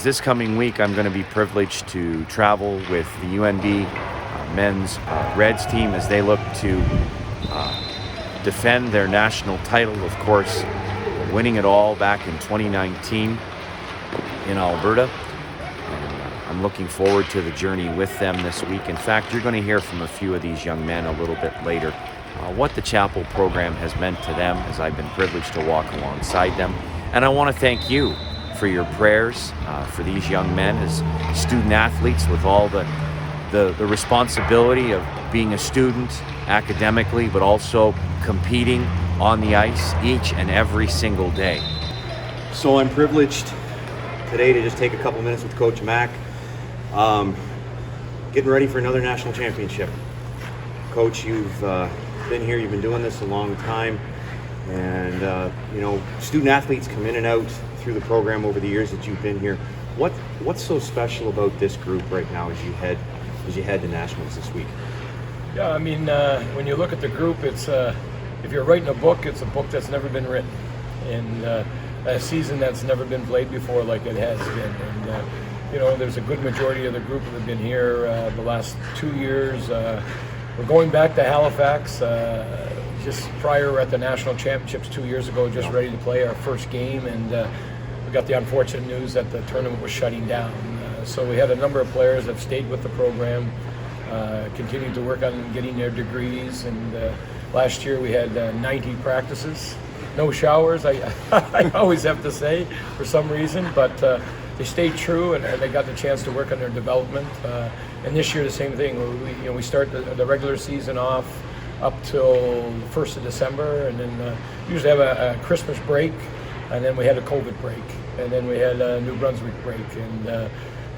athletes. This coming week, I'm going to be privileged to travel with the UNB men's Reds team as they look to defend their national title, of course, winning it all back in 2019 in Alberta. And I'm looking forward to the journey with them this week. In fact, you're going to hear from a few of these young men a little bit later what the Chapel program has meant to them as I've been privileged to walk alongside them. And I want to thank you for your prayers for these young men as student athletes with all the responsibility of being a student academically, but also competing on the ice each and every single day. So I'm privileged today to just take a couple minutes with Coach Mack, getting ready for another national championship. Coach, you've been here, you've been doing this a long time, and student athletes come in and out through the program over the years that you've been here. What's so special about this group right now as you head to nationals this week? Yeah, I mean, when you look at the group, it's if you're writing a book, it's a book that's never been written, and a season that's never been played before like it has been. And there's a good majority of the group that have been here the last 2 years. We're going back to Halifax. Just prior at the national championships 2 years ago, just ready to play our first game, and we got the unfortunate news that the tournament was shutting down. So we had a number of players that stayed with the program, continued to work on getting their degrees, and last year we had 90 practices, no showers, I always have to say, for some reason, but they stayed true and they got the chance to work on their development. And this year the same thing. We start the regular season off up till the 1st of December, and then usually have a Christmas break, and then we had a COVID break, and then we had a New Brunswick break, and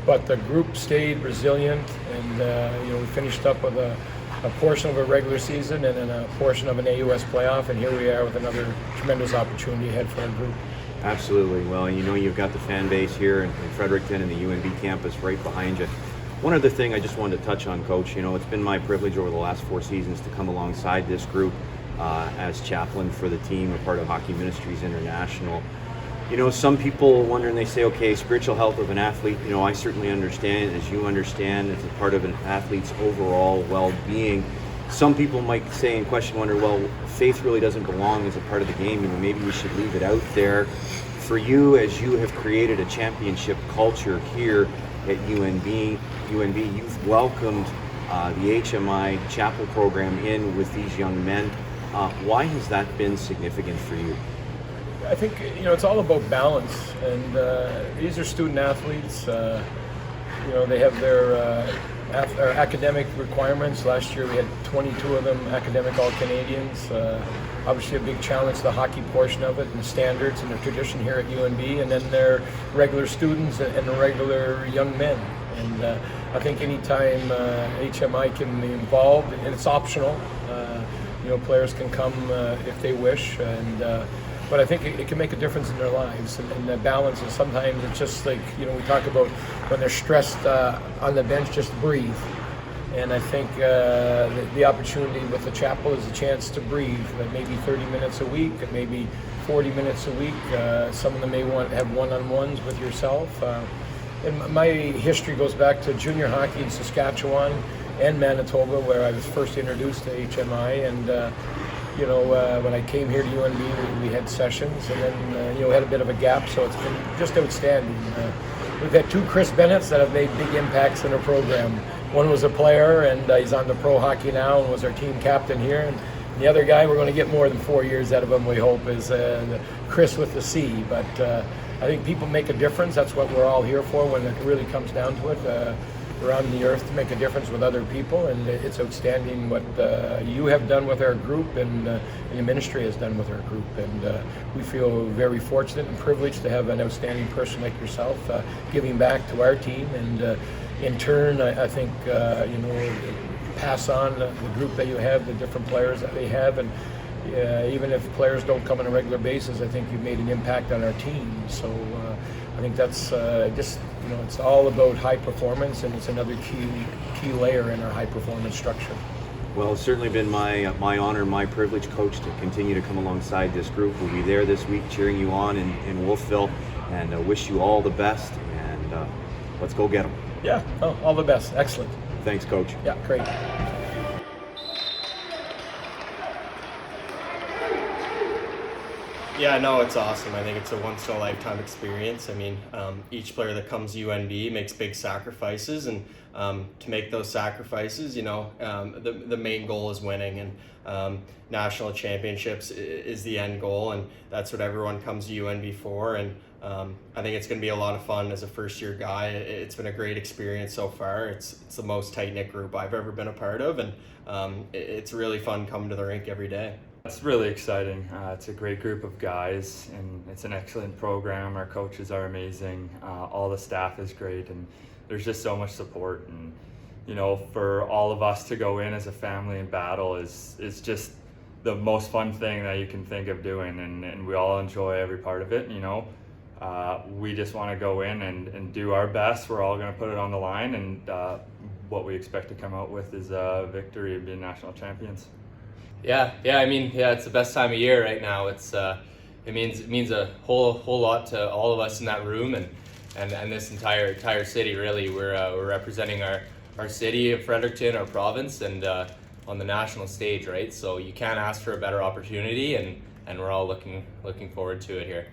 but the group stayed resilient, and we finished up with a portion of a regular season and then a portion of an AUS playoff, and here we are with another tremendous opportunity ahead for our group. Absolutely. Well, you've got the fan base here in Fredericton and the UNB campus right behind you. One other thing I just wanted to touch on, Coach, it's been my privilege over the last 4 seasons to come alongside this group as chaplain for the team, a part of Hockey Ministries International. Some people wonder and they say, okay, spiritual health of an athlete, I certainly understand, as you understand, it's a part of an athlete's overall well-being. Some people might say and wonder, well, faith really doesn't belong as a part of the game, maybe we should leave it out there. For you, as you have created a championship culture here at UNB, you've welcomed the HMI Chapel program in with these young men. Why has that been significant for you? I think it's all about balance, and these are student athletes. They have their academic requirements. Last year we had 22 of them academic All-Canadians. Obviously a big challenge, the hockey portion of it, and the standards and the tradition here at UNB, and then their regular students and the regular young men. And I think anytime HMI can be involved, and it's optional, players can come if they wish, and but I think it can make a difference in their lives, and the balance. And sometimes it's just like, we talk about when they're stressed on the bench, just breathe. And I think the opportunity with the chapel is a chance to breathe, maybe 30 minutes a week, maybe 40 minutes a week. Some of them may want to have one-on-ones with yourself. And my history goes back to junior hockey in Saskatchewan and Manitoba, where I was first introduced to HMI, and when I came here to UNB, we had sessions, and then we had a bit of a gap, so it's been just outstanding. We've had 2 Chris Bennett's that have made big impacts in our program. One was a player, and he's on the pro hockey now, and was our team captain here. And the other guy, we're going to get more than 4 years out of him, we hope, is Chris with the C. But I think people make a difference. That's what we're all here for when it really comes down to it. We're on the earth to make a difference with other people, and it's outstanding what you have done with our group, and the ministry has done with our group. And we feel very fortunate and privileged to have an outstanding person like yourself giving back to our team, and in turn, I think pass on the group that you have, the different players that they have, and even if players don't come on a regular basis, I think you've made an impact on our team. So I think that's it's all about high performance, and it's another key layer in our high performance structure. Well, it's certainly been my honor and my privilege, Coach, to continue to come alongside this group. We'll be there this week cheering you on in Wolfville, and wish you all the best. And let's go get them. Yeah, oh, all the best. Excellent. Thanks, Coach. Yeah, great. Yeah, no, it's awesome. I think it's a once-in-a-lifetime experience. I mean, each player that comes to UNB makes big sacrifices, and to make those sacrifices, the main goal is winning, and national championships is the end goal, and that's what everyone comes to UNB for. And I think it's going to be a lot of fun as a first-year guy. It's been a great experience so far. It's the most tight-knit group I've ever been a part of, and it's really fun coming to the rink every day. It's really exciting. It's a great group of guys, and it's an excellent program. Our coaches are amazing. All the staff is great, and there's just so much support. And for all of us to go in as a family and battle is just the most fun thing that you can think of doing, and we all enjoy every part of it. We just want to go in and do our best. We're all going to put it on the line, and what we expect to come out with is a victory and being national champions. Yeah. I mean, it's the best time of year right now. It means a whole lot to all of us in that room and this entire city. Really, we're representing our city of Fredericton, our province, and on the national stage, right? So you can't ask for a better opportunity, and we're all looking forward to it here.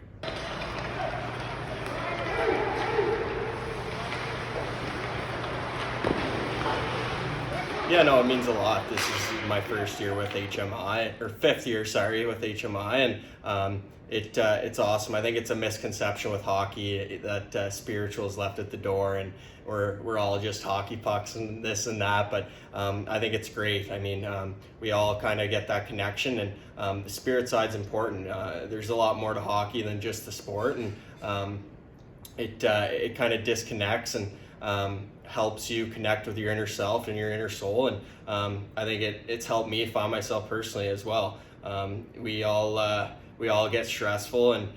Yeah, no, it means a lot. This is my first year with HMI, or fifth year, sorry, with HMI, and it's awesome. I think it's a misconception with hockey that spiritual is left at the door, and we're all just hockey pucks and this and that. But I think it's great. I mean, we all kind of get that connection, and the spirit side's important. There's a lot more to hockey than just the sport, and it kind of disconnects and helps you connect with your inner self and your inner soul, and I think it's helped me find myself personally as well. We all get stressful, and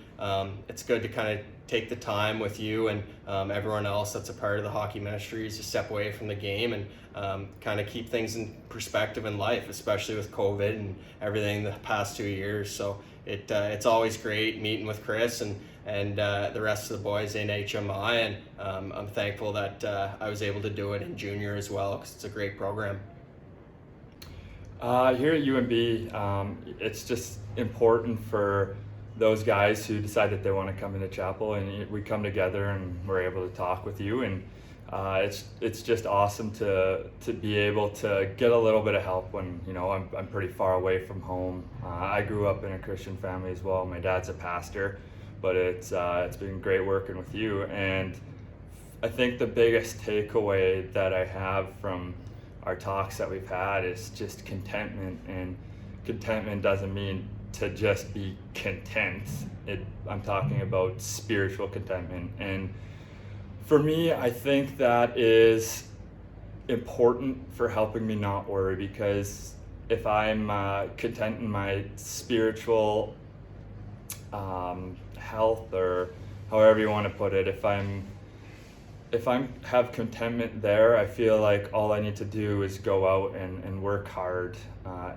it's good to kind of take the time with you and everyone else that's a part of the hockey ministries to step away from the game and kind of keep things in perspective in life, especially with COVID and everything the past 2 years. So it's always great meeting with Chris and the rest of the boys in HMI, and I'm thankful that I was able to do it in junior as well, because it's a great program. Here at UNB, it's just important for those guys who decide that they want to come into chapel, and we come together and we're able to talk with you, and it's just awesome to be able to get a little bit of help when I'm pretty far away from home. I grew up in a Christian family as well. My dad's a pastor, but it's been great working with you. And I think the biggest takeaway that I have from our talks that we've had is just contentment, and contentment doesn't mean to just be content. I'm talking about spiritual contentment, and for me, I think that is important for helping me not worry, because if I'm content in my spiritual health, or however you want to put it, if I'm have contentment there, I feel like all I need to do is go out and work hard,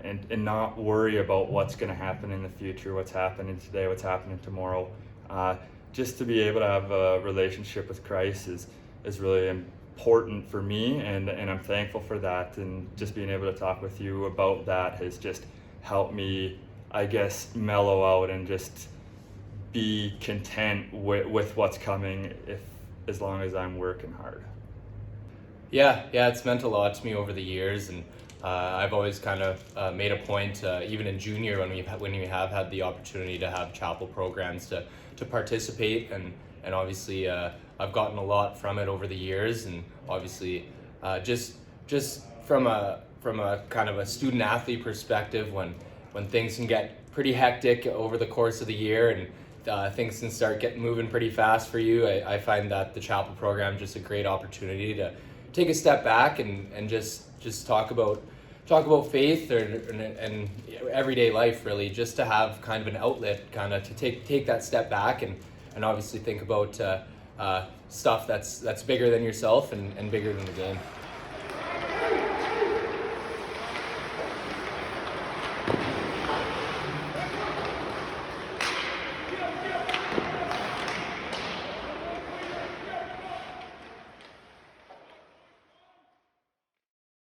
and not worry about what's going to happen in the future, what's happening today, what's happening tomorrow. Just to be able to have a relationship with Christ is really important for me, and I'm thankful for that. And just being able to talk with you about that has just helped me, I guess, mellow out and just be content with what's coming, as long as I'm working hard. Yeah, it's meant a lot to me over the years, and I've always kind of made a point, even in junior, when we have had the opportunity to have chapel programs to participate, and obviously I've gotten a lot from it over the years, and obviously just from a kind of a student athlete perspective, when things can get pretty hectic over the course of the year, and things can start getting moving pretty fast for you, I find that the chapel program is just a great opportunity to take a step back and just talk about faith and everyday life, really, just to have kind of an outlet, kind of to take that step back and obviously think about stuff that's bigger than yourself and bigger than the game.